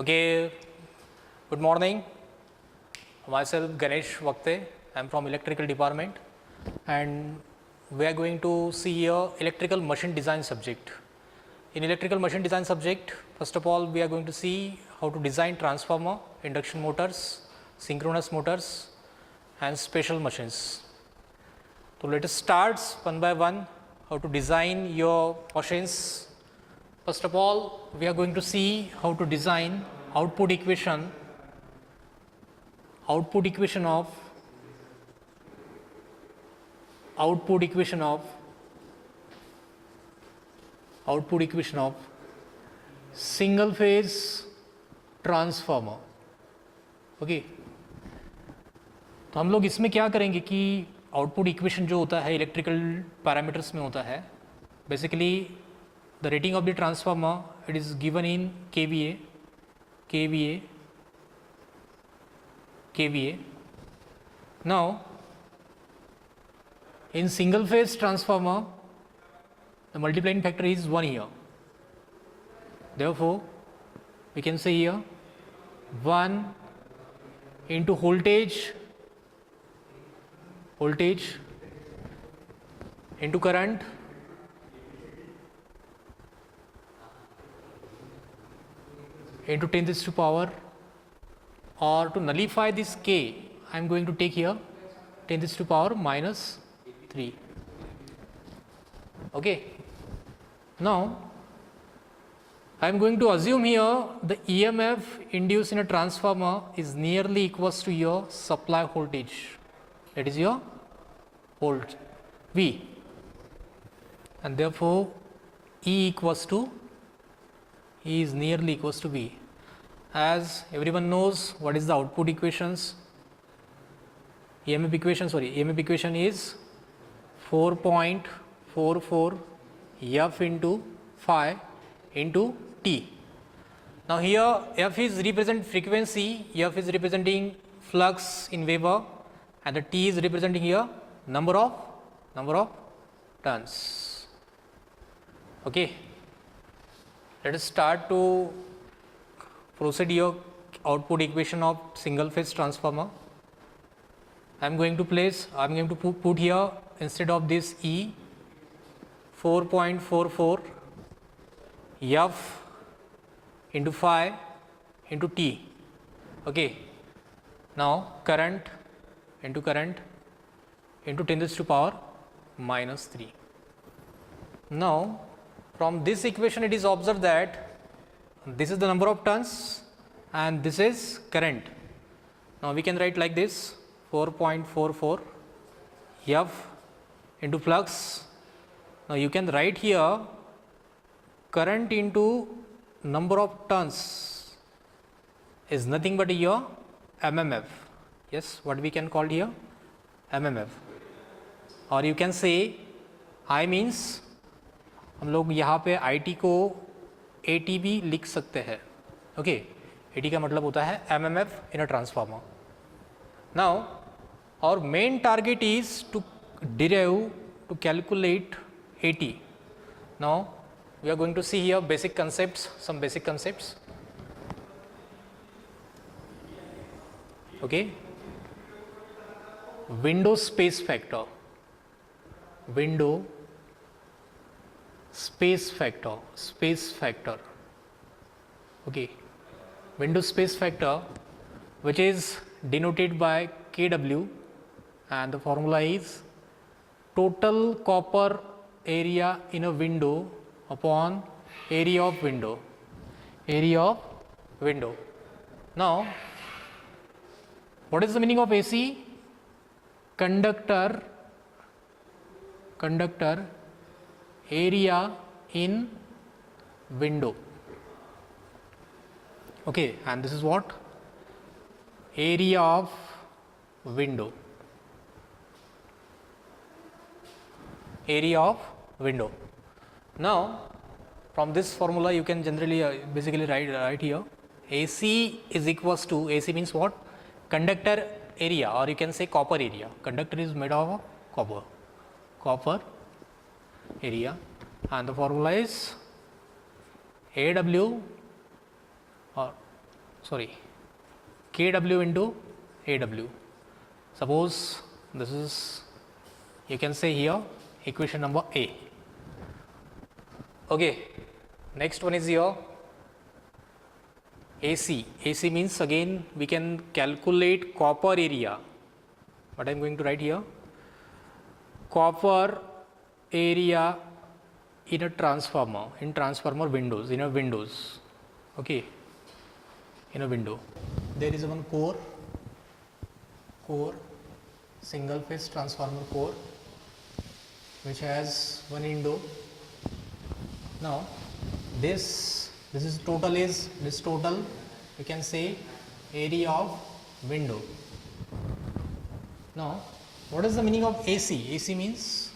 Okay, good morning. Myself Ganesh Vakte. I am from electrical department, and we are going to see a electrical machine design subject. In electrical machine design subject, first of all, we are going to see how to design transformer, induction motors, synchronous motors, and special machines. So let us start one by one how to design your machines. First of all, we are going to see how to design output equation of single phase transformer. Okay, तो हम लोग इसमें क्या करेंगे कि output equation जो होता है इलेक्ट्रिकल पैरामीटर्स में होता है. Basically the rating of the transformer it is given in KVA. Now in single phase transformer the multiplying factor is 1 here. Therefore we can say here 1 into voltage into current into 10 to the power, or to nullify this k I am going to take here 10 to the power minus 3. Okay. Now I am going to assume here the EMF induced in a transformer is nearly equals to your supply voltage, that is your volt V, and therefore E is nearly equals to V. As everyone knows what is the output equations, EMF equation is 4.44 F into phi into T. Now here F is represent frequency, F is representing flux in Weber, and the T is representing here number of turns. Okay, let us start to proceed your output equation of single phase transformer. I am going to put here instead of this E 4.44 F into phi into T. Okay. Now current into 10 to the power minus 3. Now from this equation it is observed that this is the number of turns and this is current. Now we can write like this 4.44 F into flux. Now you can write here current into number of turns is nothing but your MMF. Yes, what we can call here MMF, or you can say I means हम लोग यहाँ पे IT को AT भी लिख सकते हैं. Okay, AT का मतलब होता है MMF in a transformer. Now our main target is to calculate AT. Now we are going to see here some basic concepts. Okay, window space factor. Okay, window space factor, which is denoted by KW, and the formula is total copper area in a window upon area of window. Now what is the meaning of AC? Conductor area in window. Okay, and this is what? Area of window. Now from this formula you can generally basically write here AC is equals to, AC means what? Conductor area, or you can say copper area. Conductor is made of copper area, and the formula is AW, or sorry, kW into AW. Suppose this is, you can say here equation number A. Okay, next one is here AC. AC means again we can calculate copper area. What I am going to write here? Copper area in a transformer, in transformer windows, in a windows. Okay, in a window. There is one core, single phase transformer core, which has one window. Now this is total, we can say area of window. Now what is the meaning of AC? AC means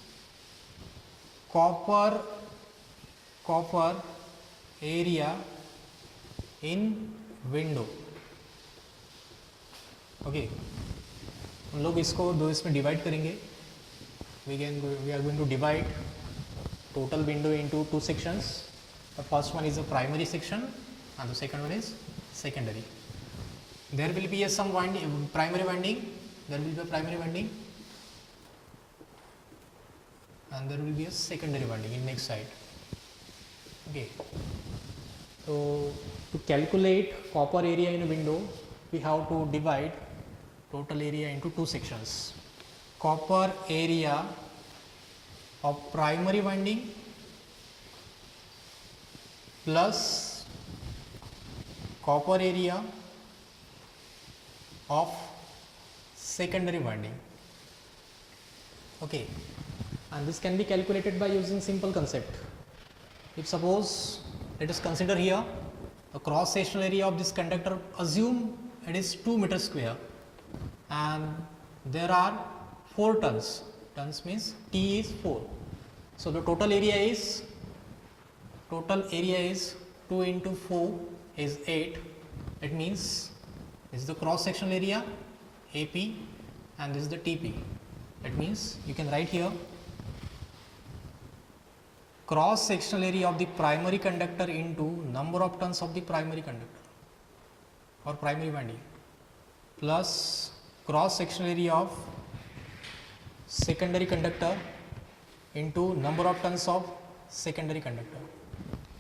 copper area in window. Okay, हम लोग इसको दो इसमें divide करेंगे. We are going to divide total window into two sections. The first one is the primary section and the second one is secondary. There will be some primary winding, there will be a primary winding and there will be a secondary winding in next side. Okay, so to calculate copper area in a window, we have to divide total area into two sections. Copper area of primary winding plus copper area of secondary winding. Okay, and this can be calculated by using simple concept. If suppose, let us consider here the cross sectional area of this conductor, assume it is 2 meter square and there are 4 turns. Turns means T is 4. So the total area is 2 into 4 is 8. It means this is the cross sectional area AP and this is the TP. That means you can write here cross sectional area of the primary conductor into number of turns of the primary conductor or primary winding plus cross sectional area of secondary conductor into number of turns of secondary conductor.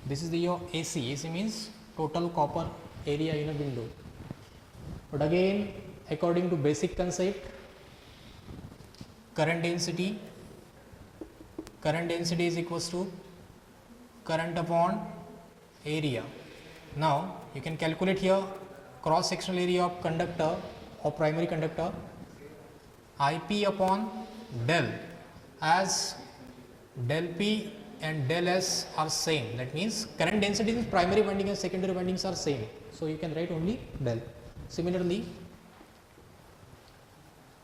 This is the your AC. AC means total copper area in a window. But again, according to basic concept, current density is equals to current upon area. Now you can calculate here cross sectional area of conductor or primary conductor, IP upon del, as del P and del S are same. That means current density in primary winding and secondary windings are same. So you can write only del. Similarly,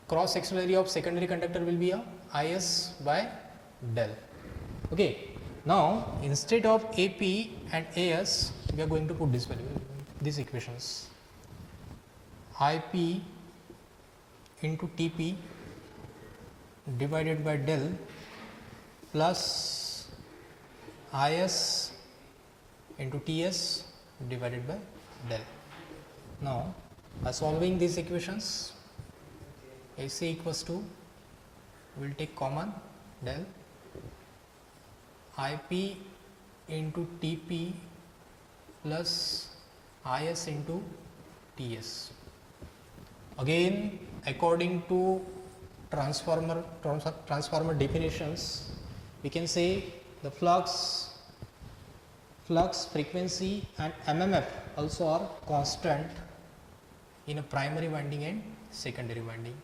cross sectional area of secondary conductor will be a IS by del. Okay. Now instead of AP and AS, we are going to put this value, these equations. IP into TP divided by del plus IS into TS divided by del. Now by solving these equations, AC equals to, we will take common del IP into TP plus IS into TS. Again, according to transformer definitions, we can say the flux, frequency and MMF also are constant in a primary winding and secondary winding.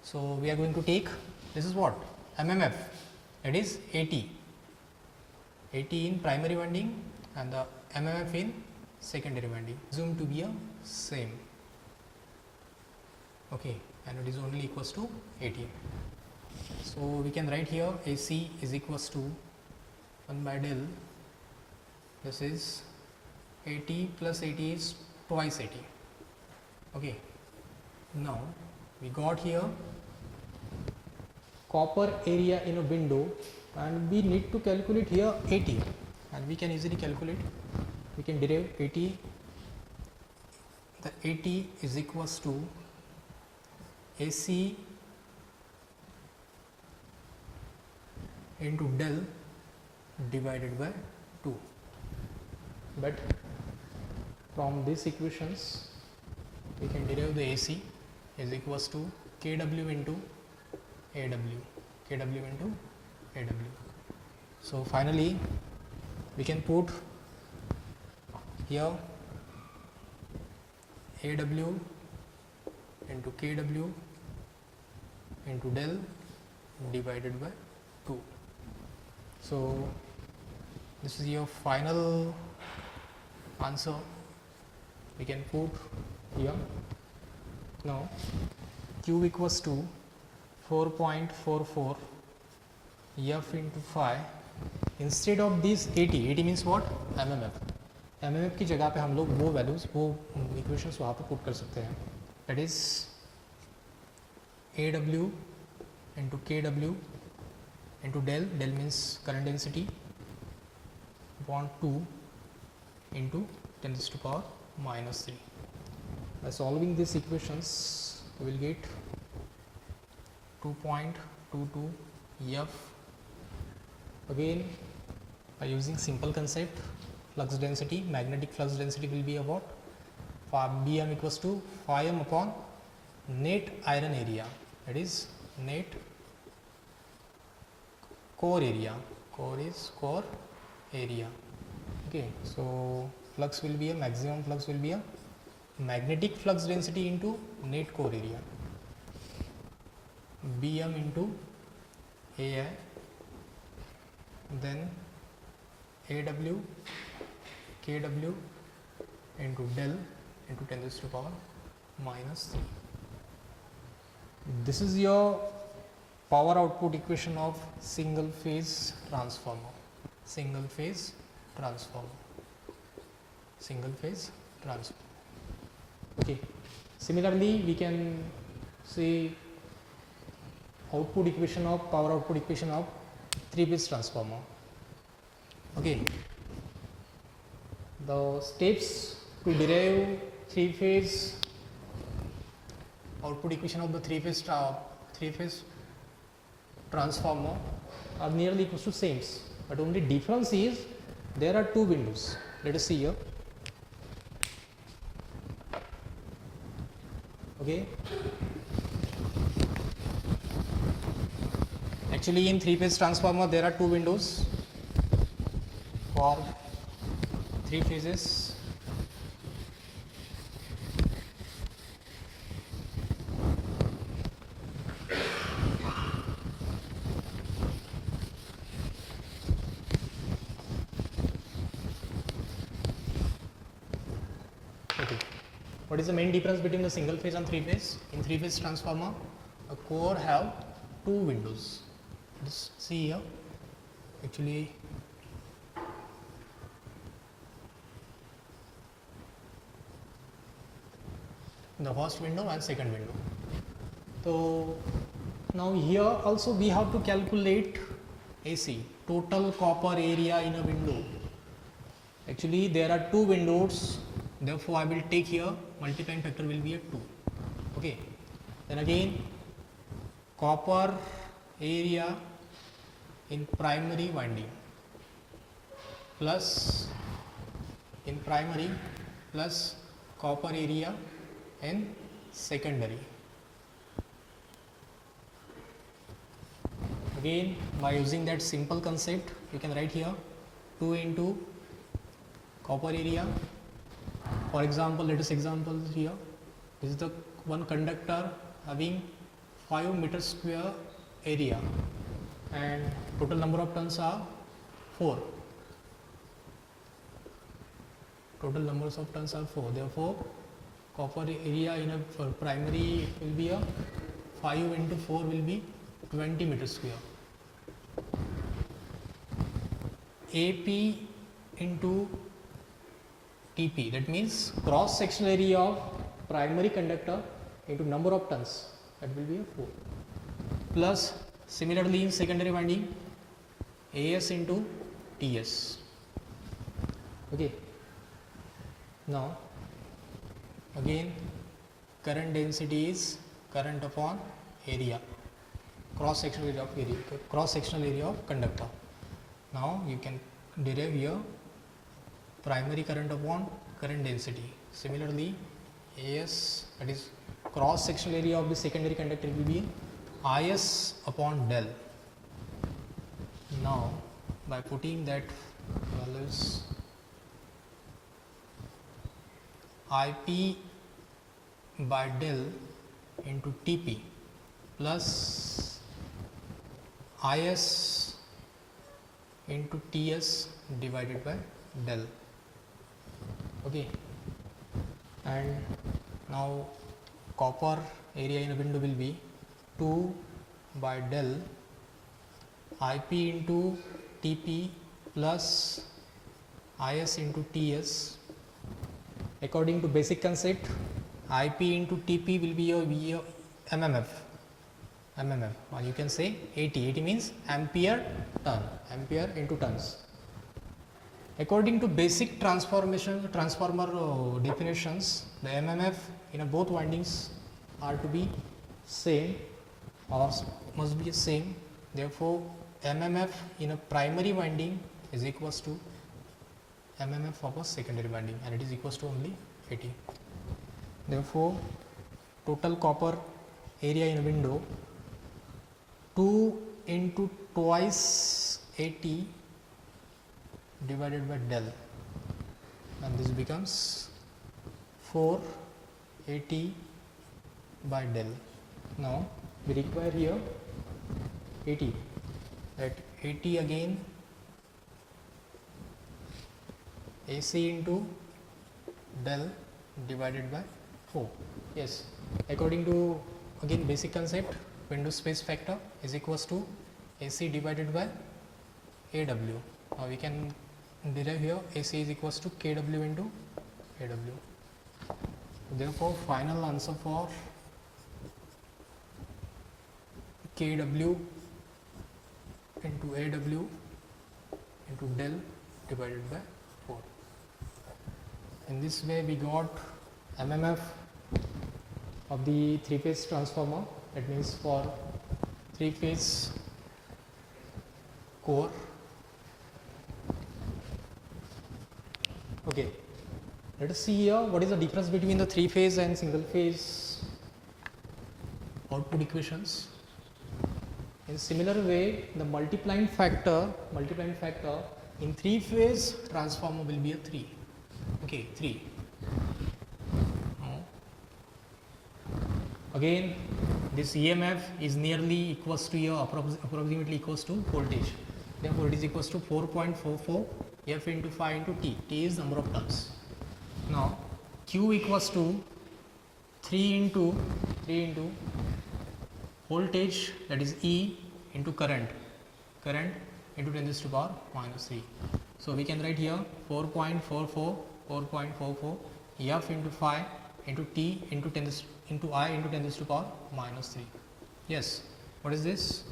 So we are going to take, this is what, MMF, that is 80 in primary winding and the MMF in secondary winding, assumed to be a same. Okay, and it is only equals to 80. So we can write here AC is equals to 1 by del, this is 80 plus 80 is twice 80. Okay, now we got here copper area in a window and we need to calculate here 80, and we can easily calculate, we can derive 80 the AT is equals to AC into del divided by 2. But from these equations we can derive the AC is equals to kW into AW, kW into AW. So finally we can put here AW into kW into del divided by 2. So this is your final answer. We can put here. Now Q equals to 4.44 F into phi. Instead of this 80 means what? MMF की जगह पे हम लोग वो values वो equations वहाँ पे put कर सकते हैं. That is AW into KW into del means current density upon 2 into 10 raised to power minus 3. By solving these equations we will get 2.22 F. Again by using simple concept, flux density, magnetic flux density will be about Bm equals to phi m upon net iron area, that is net core area. Core is core area. Okay, so flux will be a maximum flux will be a magnetic flux density into net core area, Bm into Ai, then AW KW into del into 10 raised to power minus 3. This is your power output equation of single phase transformer. Single phase transformer. Okay. Similarly, we can see output equation of power output equation of 3-phase transformer. Okay. The steps to derive 3-phase output equation of the 3-phase transformer are nearly equal to same, but only difference is there are 2 windows. Let us see here. Okay. Actually in 3-phase transformer there are 2 windows for 3 phases. Okay. What is the main difference between the single phase and 3-phase? In 3-phase transformer, a core have 2 windows. Let's see here. Actually, the first window and second window. So now here also we have to calculate AC, total copper area in a window. Actually there are 2 windows, therefore I will take here multiplying factor will be a 2. Okay. Then again copper area in primary winding plus in primary plus copper area in secondary. Again by using that simple concept you can write here 2 into copper area. For example, let us example here. This is the one conductor having 5 meters square area and total number of turns are 4. Total numbers of turns are 4. Therefore, copper area in a primary will be a 5 into 4 will be 20 meters square. AP into TP, that means cross sectional area of primary conductor into number of turns, that will be a 4, plus similarly in secondary winding AS into TS. Okay. Now again current density is current upon area, cross sectional area of conductor. Now you can derive here primary current upon current density. Similarly, AS, that is cross sectional area of the secondary conductor, will be IS upon del. Now by putting that values, IP by del into TP plus IS into TS divided by del. Okay, and now copper area in a window will be 2 by del IP into TP plus IS into TS. According to basic concept, IP into TP will be your MMF, or you can say AT. AT means ampere turn, ampere into tons. According to basic transformer definitions, the MMF in both windings are to be same or must be same. Therefore, MMF in a primary winding is equals to MMF of a secondary winding, and it is equals to only 80. Therefore, total copper area in a window 2 into twice 80 divided by del, and this becomes 480 by del. Now we require here 80, that 80 again AC into del divided by 4. Yes, according to again basic concept, window space factor is equals to AC divided by AW. Now we can derive here AC is equals to KW into AW. Therefore, final answer for KW into AW into del divided by 4. In this way, we got MMF of the 3-phase transformer, that means for 3-phase core. Okay, let us see here what is the difference between the 3-phase and single phase output equations. In similar way, the multiplying factor in 3-phase transformer will be a 3. Okay, 3. Again, this EMF is nearly equals to your approximately equals to voltage. Therefore, it is equals to 4.44 F into 5 into T. T is number of turns. Now, Q equals to 3 into voltage, that is E into current into 10 to the power minus 3. So we can write here 4.44 F into 5 into T into 10 into I into 10 to the power minus 3. Yes, what is this?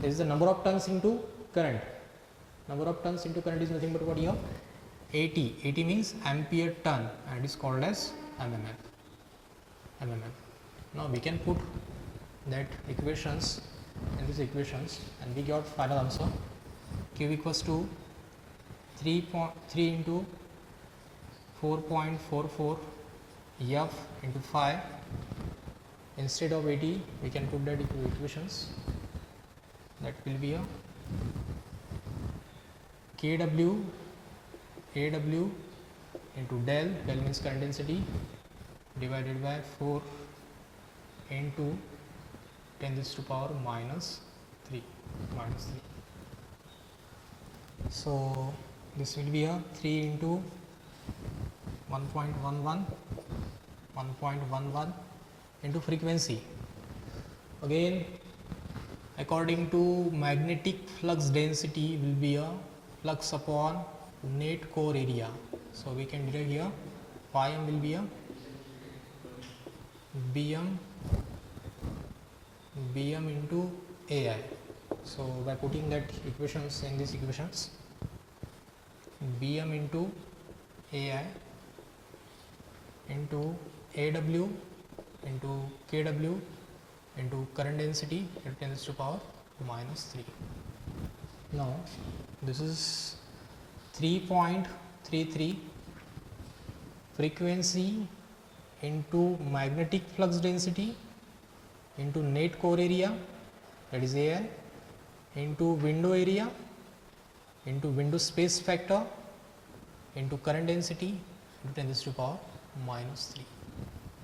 This is the number of turns into current. Number of turns into current is nothing but what here? AT. AT means ampere turn, and it is called as MMF. Now we can put that equations in these equations, and we got final answer. Q equals to 3 into 4.44 F into 5. Instead of 80, we can put that into equations. That will be a KW into del means current density, divided by 4 into 10 to the power minus 3. So this will be a 3 into 1.11 into frequency. Again, according to magnetic flux density will be a flux upon net core area. So we can derive here phi m will be a Bm into Ai. So by putting that equations in these equations, Bm into Ai into AW into KW into current density at 10 to the power minus 3. Now this is 3.33 frequency into magnetic flux density into net core area, that is AI, into window area into window space factor into current density into 10 to the power minus 3.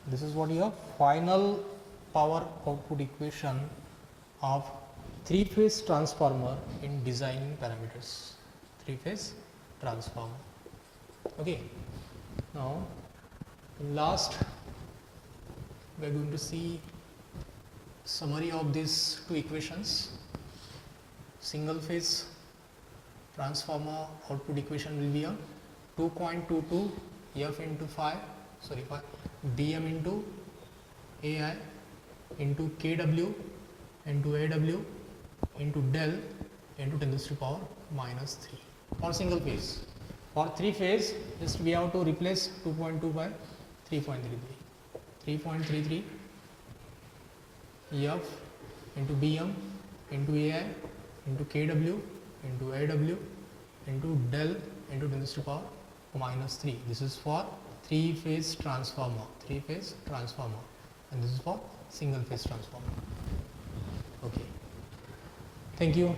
This is what your final power output equation of 3-phase transformer in designing parameters. 3-phase transformer. Okay. Now, last we are going to see summary of these two equations. Single phase transformer output equation will be a 2.22 F into 5 Bm into AI into Kw into AW into del into 10 to the power minus 3 for single phase. For 3-phase, just we have to replace 2.2 by 3.33. 3.33 F into Bm into AI into Kw into AW into del into 10 to the power minus 3. This is for 3-phase transformer, and this is for single phase transformer. Okay. Thank you.